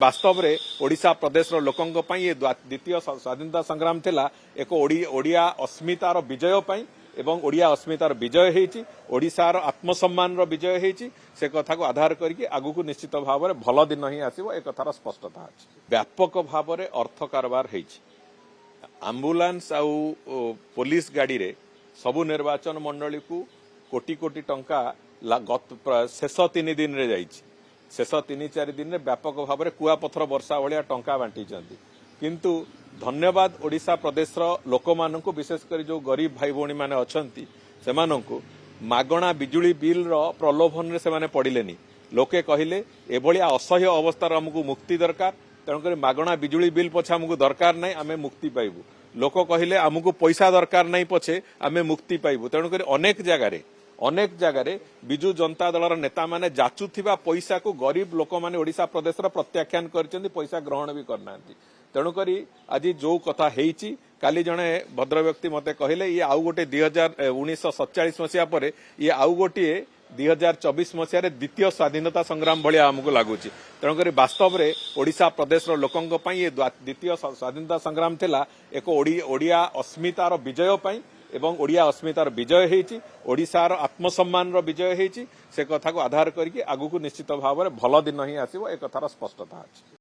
वास्तव में ओडिशा प्रदेश लोकों ये द्वितीय स्वाधीनता संग्राम थिला एक ओडिया अस्मितार विजय पाई एवं ओडिया अस्मितार विजय होईची ओडिशार आत्मसम्मान विजय होईची से कथा को आधार करके आगु को निश्चित भाव में भल दिन ही आसीबो एक कथार स्पष्टता अछि। व्यापक भाव में अर्थ कारबार होईची एम्बुलेंस आउ पुलिस गाड़ी रे सबु निर्वाचन मंडली को कोटी कोटी टंका शेष 3 दिन रे जाईची शेष 3-4 दिन में व्यापक भाव में कुआपथर वर्षा भाया टंका बांटी किंतु धन्यवाद ओडिशा प्रदेश लोक मानू विशेषकर जो गरीब भाई भौणी मैंने अच्छा से मागणा बिजुली बिल प्रलोभन रे से पड़िलेनी लोके कहले एभलिया असह्य अवस्था आमको मुक्ति दरकार तेणुक मागणा बिजुली बिल पछे आमको दरकार नहीं आमे मुक्ति पाइबू लोक कहले आमको पैसा दरकार नहीं पछे आमे मुक्ति पाइबू तेणुक अनेक जगह विजु जनता दल नेता माने जाचुथिबा पैसा को गरीब लोक माने ओडिशा प्रदेश प्रत्याख्यान करछन्ती पैसा ग्रहण भी करना तेणुक आज जो कथा हेची काली जने भद्र व्यक्ति मते कहले ये आउ गोटे 1947 मसीहा पर ये आउ गोटे 2024 मसीह द्वितीय स्वाधीनता संग्राम भाया आमको लगुच तेणुक वास्तव में ओडिशा प्रदेश लोकों ये द्वितीय स्वाधीनता संग्राम थिला एक ओडिया अस्मितार विजय पाई एवं ओडिया अस्मितार विजय होईची ओडिशार आत्मसम्मान विजय होईची से कथा को आधार करके आगु को निश्चित भाव में भल दिन ही आसीबो एक कथार स्पष्टता अछि।